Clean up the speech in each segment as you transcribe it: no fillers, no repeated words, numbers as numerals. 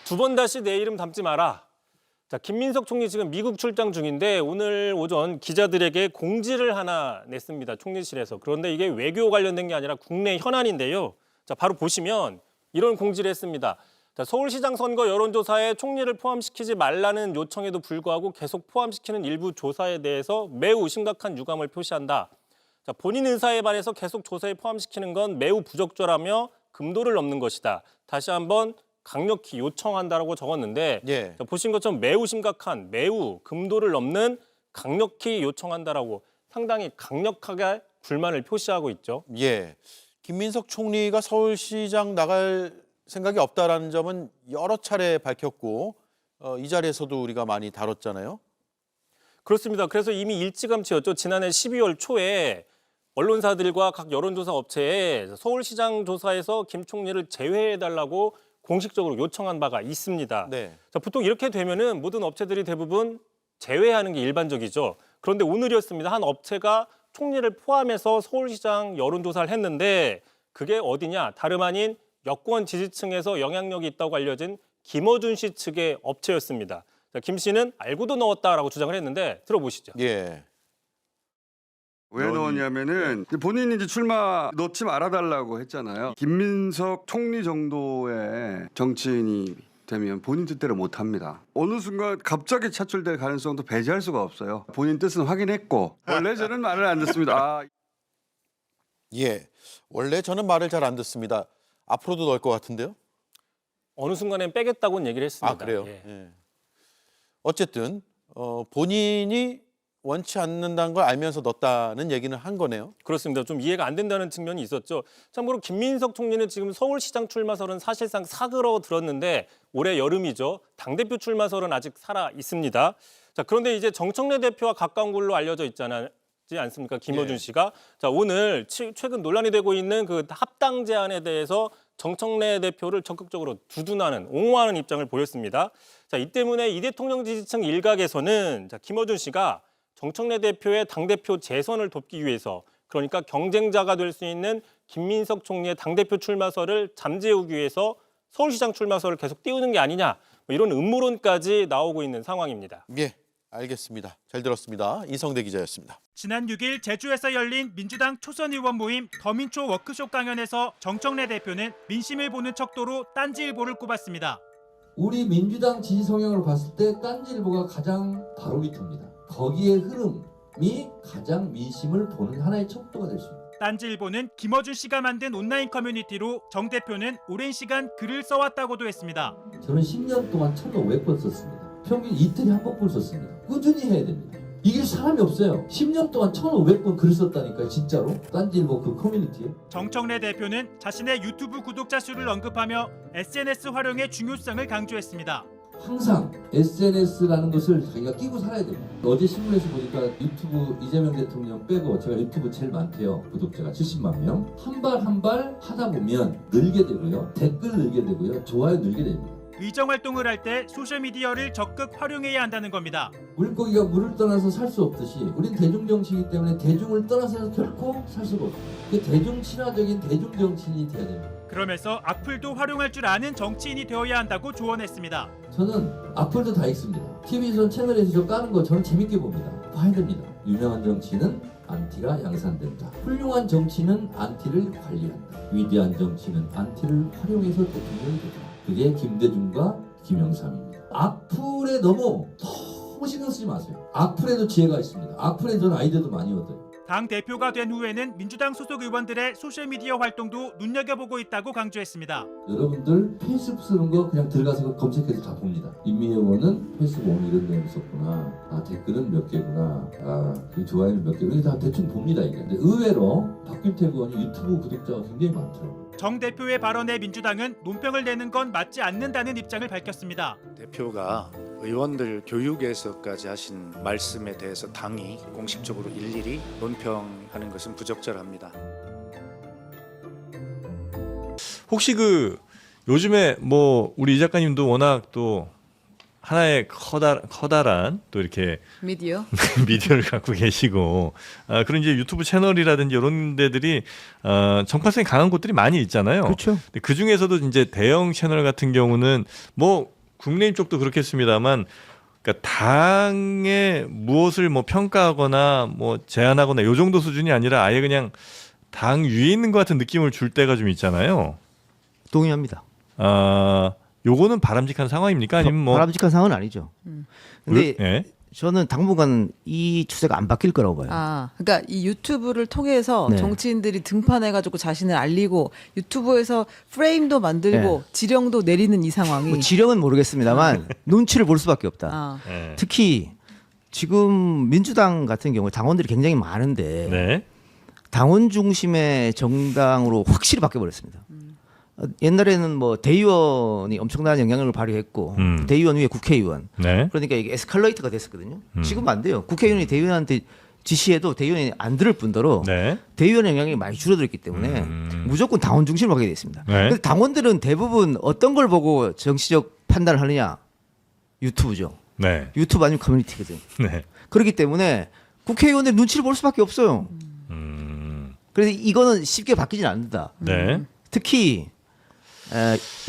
두 번 다시 내 이름 담지 마라. 자, 김민석 총리 지금 미국 출장 중인데 오늘 오전 기자들에게 공지를 하나 냈습니다. 총리실에서. 그런데 이게 외교 관련된 게 아니라 국내 현안인데요. 자, 바로 보시면 이런 공지를 했습니다. 자, 서울시장 선거 여론조사에 총리를 포함시키지 말라는 요청에도 불구하고 계속 포함시키는 일부 조사에 대해서 매우 심각한 유감을 표시한다. 자, 본인 의사에 반해서 계속 조사에 포함시키는 건 매우 부적절하며 금도를 넘는 것이다. 다시 한번 강력히 요청한다라고 적었는데 예. 자, 보신 것처럼 매우 심각한, 매우 금도를 넘는 강력히 요청한다라고 상당히 강력하게 불만을 표시하고 있죠. 예. 김민석 총리가 서울시장 나갈 생각이 없다라는 점은 여러 차례 밝혔고 이 자리에서도 우리가 많이 다뤘잖아요. 그렇습니다. 그래서 이미 일찌감치였죠. 지난해 12월 초에 언론사들과 각 여론조사 업체에 서울시장 조사에서 김 총리를 제외해달라고 공식적으로 요청한 바가 있습니다. 네. 자, 보통 이렇게 되면은 모든 업체들이 대부분 제외하는 게 일반적이죠. 그런데 오늘이었습니다. 한 업체가 총리를 포함해서 서울시장 여론조사를 했는데 그게 어디냐? 다름 아닌 여권 지지층에서 영향력이 있다고 알려진 김어준 씨 측의 업체였습니다. 자, 김 씨는 알고도 넣었다라고 주장을 했는데 들어보시죠. 예. 왜 넣었냐면은 본인이 이제 출마 넣지 말아달라고 했잖아요. 김민석 총리 정도의 정치인이 되면 본인 뜻대로 못합니다. 어느 순간 갑자기 차출될 가능성도 배제할 수가 없어요. 본인 뜻은 확인했고 원래 저는 말을 안 듣습니다. 아. 예. 원래 저는 말을 잘 안 듣습니다. 앞으로도 넣을 것 같은데요. 어느 순간엔 빼겠다고는 얘기를 했습니다. 아, 그래요? 예. 예. 어쨌든 본인이 원치 않는다는 걸 알면서 넣었다는 얘기는 한 거네요. 그렇습니다. 좀 이해가 안 된다는 측면이 있었죠. 참고로 김민석 총리는 지금 서울시장 출마설은 사실상 사그러들었는데 올해 여름이죠. 당대표 출마설은 아직 살아 있습니다. 자, 그런데 이제 정청래 대표와 가까운 걸로 알려져 있지 않습니까? 김어준 예. 씨가. 자, 오늘 최근 논란이 되고 있는 그 합당 제안에 대해서 정청래 대표를 적극적으로 두둔하는, 옹호하는 입장을 보였습니다. 자, 이 때문에 이 대통령 지지층 일각에서는 자, 김어준 씨가 정청래 대표의 당대표 재선을 돕기 위해서 그러니까 경쟁자가 될 수 있는 김민석 총리의 당대표 출마설을 잠재우기 위해서 서울시장 출마설을 계속 띄우는 게 아니냐 뭐 이런 음모론까지 나오고 있는 상황입니다. 예. 알겠습니다. 잘 들었습니다. 이성대 기자였습니다. 지난 6일 제주에서 열린 민주당 초선 의원 모임 더민초 워크숍 강연에서 정청래 대표는 민심을 보는 척도로 딴지일보를 꼽았습니다. 우리 민주당 지지 성향을 봤을 때 딴지일보가 가장 바로미터입니다. 거기에 흐름이 가장 민심을 보는 하나의 척도가 될 수 있습니다. 딴지일보는 김어준 씨가 만든 온라인 커뮤니티로 정 대표는 오랜 시간 글을 써왔다고도 했습니다. 저는 10년 동안 1,500번 썼습니다. 평균 이틀에 한 번꼴 썼습니다. 꾸준히 해야 됩니다. 이길 사람이 없어요. 10년 동안 1,500번 글 썼다니까요. 진짜로. 딴지일보 그 커뮤니티에. 정청래 대표는 자신의 유튜브 구독자 수를 언급하며 SNS 활용의 중요성을 강조했습니다. 항상 SNS라는 것을 자기가 끼고 살아야 됩니다. 어제 신문에서 보니까 유튜브 이재명 대통령 빼고 제가 유튜브 제일 많대요. 구독자가 70만 명. 한 발 한 발 하다 보면 늘게 되고요. 댓글 늘게 되고요. 좋아요 늘게 됩니다. 의정 활동을 할 때 소셜미디어를 적극 활용해야 한다는 겁니다. 물고기가 물을 떠나서 살 수 없듯이 우린 대중정치이기 때문에 대중을 떠나서 결코 살 수가 없어요. 그 대중 친화적인 대중정치인이 돼야 됩니다. 그러면서 악플도 활용할 줄 아는 정치인이 되어야 한다고 조언했습니다. 저는 악플도 다 읽습니다. TV에서 채널에서 저 까는 거 저는 재밌게 봅니다. 봐야 됩니다. 유명한 정치는 안티가 양산된다. 훌륭한 정치는 안티를 관리한다. 위대한 정치는 안티를 활용해서 대통령이 되다. 그게 김대중과 김영삼입니다. 악플에 너무 신경 쓰지 마세요. 악플에도 지혜가 있습니다. 악플에 저는 아이디어도 많이 얻어요. 당 대표가 된 후에는 민주당 소속 의원들의 소셜미디어 활동도 눈여겨보고 있다고 강조했습니다. 여러분들 페이스북 쓰는 거 그냥 들어가서 검색해서 다 봅니다. 임미 의원은 페이스북 오늘 이런 내용 썼구나. 아 댓글은 몇 개구나. 아 그 좋아요는 몇 개구나. 다 대충 봅니다 이게. 근데 의외로 박균택 의원이 유튜브 구독자가 굉장히 많더라고요. 정 대표의 발언에 민주당은 논평을 내는 건 맞지 않는다는 입장을 밝혔습니다. 대표가 의원들 교육에서까지 하신 말씀에 대해서 당이 공식적으로 일일이 논평하는 것은 부적절합니다. 혹시 요즘에 뭐 우리 이 작가님도 워낙 또 하나의 커다란 또 이렇게 미디어 미디어를 갖고 계시고 그런 이제 유튜브 채널이라든지 이런 데들이 정파성이 강한 곳들이 많이 있잖아요. 그렇죠. 그 중에서도 이제 대형 채널 같은 경우는 뭐 국민의힘 쪽도 그렇겠습니다만, 그러니까 당에 무엇을 뭐 평가하거나 뭐 제안하거나 요 정도 수준이 아니라 아예 그냥 당 위에 있는 것 같은 느낌을 줄 때가 좀 있잖아요. 동의합니다. 요거는 바람직한 상황입니까? 아니면 뭐 바람직한 상황은 아니죠. 근데 예? 저는 당분간 이 추세가 안 바뀔 거라고 봐요. 그러니까 이 유튜브를 통해서 네. 정치인들이 등판해가지고 자신을 알리고 유튜브에서 프레임도 만들고 지령도 내리는 이 상황이. 뭐 지령은 모르겠습니다만 눈치를 볼 수밖에 없다. 예. 특히 지금 민주당 같은 경우 당원들이 굉장히 많은데 네. 당원 중심의 정당으로 확실히 바뀌어버렸습니다. 옛날에는 뭐 대의원이 엄청난 영향력을 발휘했고 대의원 위에 국회의원. 네. 그러니까 이게 에스컬레이터가 됐었거든요. 지금 안 돼요. 국회의원이 대의원한테 지시해도 대의원이 안 들을 뿐더러 네. 대의원의 영향이 많이 줄어들었기 때문에 무조건 당원 중심으로 가게 돼 있습니다. 네. 그런데 당원들은 대부분 어떤 걸 보고 정치적 판단을 하느냐? 유튜브죠. 네. 유튜브 아니면 커뮤니티거든. 네. 그렇기 때문에 국회의원들 눈치를 볼 수밖에 없어요. 그래서 이거는 쉽게 바뀌진 않는다. 네. 특히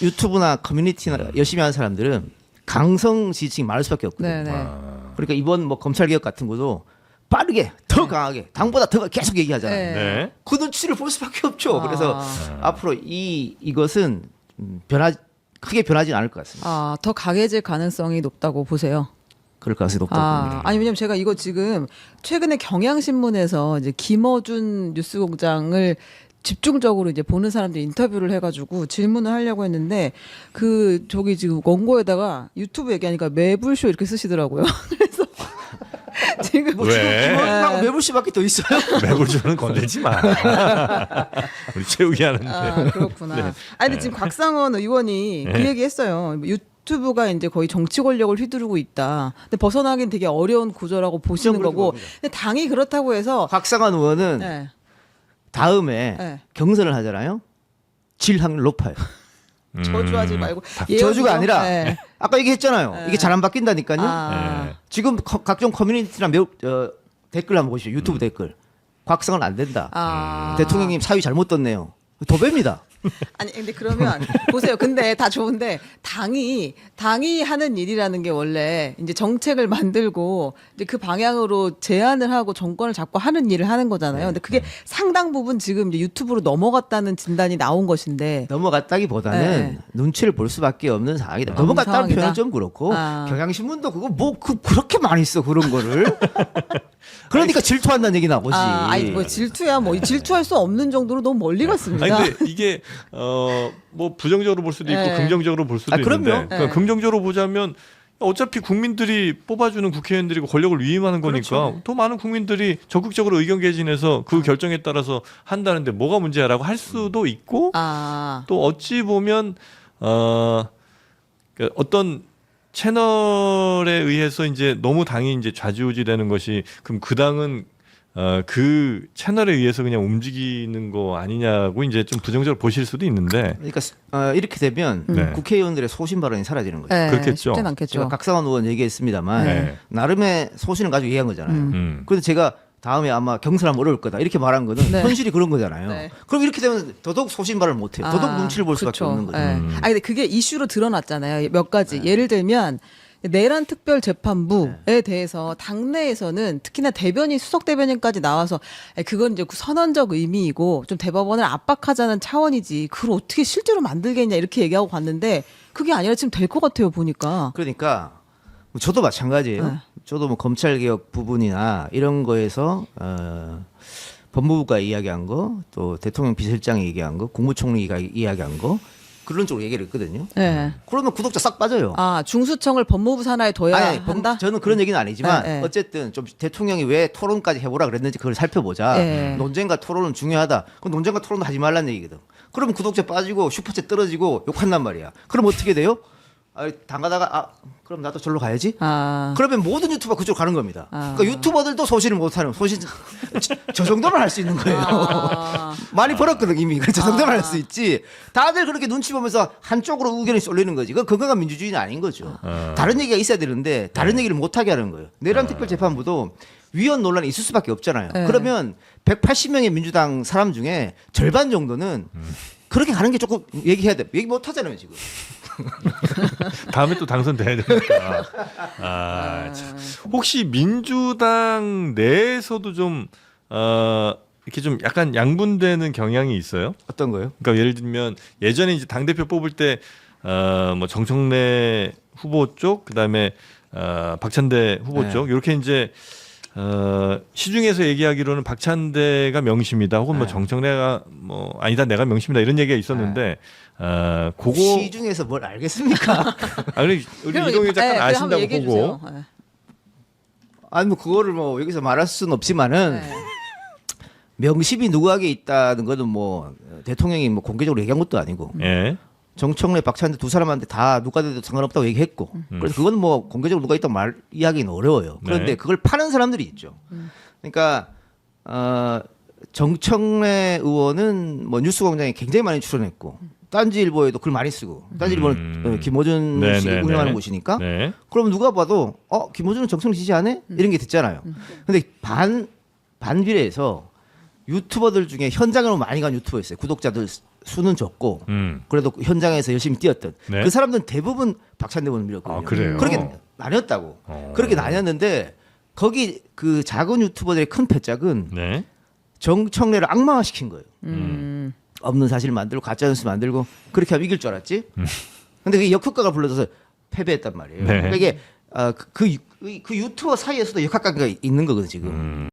유튜브나 커뮤니티나 열심히 하는 사람들은 강성 지지층이 많을 수밖에 없거든요. 네네. 그러니까 이번 뭐 검찰 개혁 같은 것도 빠르게 더 강하게 당보다 더 계속 얘기하잖아요. 네. 네. 그 눈치를 볼 수밖에 없죠. 그래서 앞으로 이것은 크게 변하지는 않을 것 같습니다. 더 강해질 가능성이 높다고 보세요. 그럴 가능성이 높다고 봅니다. 아니 왜냐면 제가 이거 지금 최근에 경향신문에서 이제 김어준 뉴스공장을 집중적으로 이제 보는 사람들 인터뷰를 해가지고 질문을 하려고 했는데 저기 지금 원고에다가 유튜브 얘기하니까 매불쇼 이렇게 쓰시더라고요. 그래서 지금 왜? 김원준하고 매불씨밖에 더 있어요. 매불쇼는 건들지 마. 우리 채우기 하는데. 그렇구나. 네. 아니 근데 지금 곽상원 의원이 그 얘기했어요. 유튜브가 이제 거의 정치 권력을 휘두르고 있다. 근데 벗어나긴 되게 어려운 구조라고 보시는 거고. 근데 당이 그렇다고 해서 박상환 의원은 네. 다음에 네. 경선을 하잖아요. 질 확률 높아요. 저주하지 말고 저주가 예언이요? 아니라 네. 아까 얘기했잖아요. 이게 잘 안 바뀐다니까요. 네. 지금 각종 커뮤니티나 댓글 한번 보시죠. 유튜브 댓글. 곽상은 안 된다. 대통령님 사위 잘못 떴네요. 도배입니다. 아니 근데 그러면 보세요. 근데 다 좋은데 당이 하는 일이라는 게 원래 이제 정책을 만들고 이제 그 방향으로 제안을 하고 정권을 잡고 하는 일을 하는 거잖아요. 근데 그게 상당 부분 지금 이제 유튜브로 넘어갔다는 진단이 나온 것인데 넘어갔다기보다는 네. 눈치를 볼 수밖에 없는 상황이다. 넘어갔다는 상황이다. 표현은 좀 그렇고 아. 경향신문도 그거 그렇게 많이 써 그런 거를. 그러니까 질투한다는 얘기 나오지. 아니 뭐 질투야 뭐 질투할 수 없는 정도로 너무 멀리 갔습니다. 아니 근데 이게 뭐 부정적으로 볼 수도 있고 네. 긍정적으로 볼 수도 그럼요. 있는데 그러니까 네. 긍정적으로 보자면 어차피 국민들이 뽑아주는 국회의원들이 권력을 위임하는 거니까 그렇죠. 더 많은 국민들이 적극적으로 의견 개진해서 그 결정에 따라서 한다는데 뭐가 문제야라고 할 수도 있고 또 어찌 보면 그러니까 어떤 채널에 의해서 이제 너무 당이 이제 좌지우지되는 것이 그럼 그 당은 그 채널에 의해서 그냥 움직이는 거 아니냐고 이제 좀 부정적으로 보실 수도 있는데 그러니까 이렇게 되면 네. 국회의원들의 소신 발언이 사라지는 거죠. 네, 그렇겠죠. 쉽진 않겠죠. 제가 각상원 의원 얘기했습니다만 네. 나름의 소신을 가지고 얘기한 거잖아요. 그런데 제가 다음에 아마 경선하면 어려울 거다 이렇게 말한 거는 네. 현실이 그런 거잖아요. 네. 그럼 이렇게 되면 더더욱 소신 발언을 못 해요. 더더욱 눈치를 볼 수밖에 그쵸. 없는 거죠. 네. 근데 그게 이슈로 드러났잖아요. 몇 가지. 예를 들면 내란 특별 재판부에 대해서 당내에서는 특히나 대변인 수석 대변인까지 나와서 그건 이제 선언적 의미이고 좀 대법원을 압박하자는 차원이지 그걸 어떻게 실제로 만들겠냐 이렇게 얘기하고 갔는데 그게 아니라 지금 될 것 같아요 보니까. 그러니까 저도 마찬가지예요. 네. 저도 뭐 검찰 개혁 부분이나 이런 거에서 법무부가 이야기한 거, 또 대통령 비서실장이 얘기한 거, 국무총리가 이야기한 거 그런 쪽으로 얘기를 했거든요. 네. 그러면 구독자 싹 빠져요. 중수청을 법무부 산하에 둬야 아니, 한다. 저는 그런 얘기는 아니지만 네, 네. 어쨌든 좀 대통령이 왜 토론까지 해보라 그랬는지 그걸 살펴보자. 네. 논쟁과 토론은 중요하다. 그럼 논쟁과 토론도 하지 말라는 얘기거든. 그러면 구독자 빠지고 슈퍼챗 떨어지고 욕한단 말이야. 그럼 어떻게 돼요? 당가다가 그럼 나도 절로 가야지. 그러면 모든 유튜버가 그쪽으로 가는 겁니다. 그러니까 유튜버들도 소신을 못하는 저 정도만 할 수 있는 거예요. 많이 벌었거든 이미. 저 정도만 할 수 있지. 다들 그렇게 눈치 보면서 한쪽으로 의견이 쏠리는 거지. 그건 건강한 민주주의는 아닌 거죠. 다른 얘기가 있어야 되는데 다른 얘기를 못 하게 하는 거예요. 내란 특별 재판부도 위헌 논란이 있을 수밖에 없잖아요. 네. 그러면 180명의 민주당 사람 중에 절반 정도는 그렇게 가는 게 조금 얘기해야 돼. 얘기 못 하잖아요 지금. 다음에 또 당선돼야 되니까. 아, 참. 혹시 민주당 내에서도 좀 이렇게 좀 약간 양분되는 경향이 있어요? 어떤 거요? 그러니까 예를 들면 예전에 이제 당 대표 뽑을 때 뭐 정청래 후보 쪽, 그다음에 박찬대 후보 네. 쪽 이렇게 이제 시중에서 얘기하기로는 박찬대가 명심이다, 혹은 뭐 네. 정청래가 뭐 아니다, 내가 명심이다 이런 얘기가 있었는데 그거 시중에서 뭘 알겠습니까? 우리 이동희 작가 아신다고 보고. 아니 뭐 그거를 뭐 여기서 말할 수는 없지만은 명심이 누구에게 있다는 거는 뭐 대통령이 뭐 공개적으로 얘기한 것도 아니고 예. 정청래, 박찬대 두 사람한테 다 누가 돼도 상관없다고 얘기했고 그래서 그건 뭐 공개적으로 누가 있다고 말 이야기는 어려워요. 그런데 네. 그걸 파는 사람들이 있죠. 그러니까 정청래 의원은 뭐 뉴스공장에 굉장히 많이 출연했고 딴지일보에도 글 많이 쓰고 딴지일보는 김어준 네, 씨 네, 운영하는 네. 곳이니까 네. 그럼 누가 봐도 김어준은 정청래 지지 안 해? 이런 게 듣잖아요. 근데 반비례해서 유튜버들 중에 현장으로 많이 간 유튜버 있어요. 구독자들 수는 적고 그래도 현장에서 열심히 뛰었던 네. 그 사람들은 대부분 박찬대 의원을 밀었거든요. 아, 그래요? 그렇게 나뉘었다고. 그렇게 나뉘었는데 거기 그 작은 유튜버들의 큰 패짝은 네. 정청래를 악마화시킨 거예요. 없는 사실 만들고 가짜 뉴스 만들고 그렇게 하면 이길 줄 알았지. 근데 그게 역효과가 불러져서 패배했단 말이에요. 네. 그러니까 이게 그 유튜버 사이에서도 역학관계가 있는 거거든요 지금.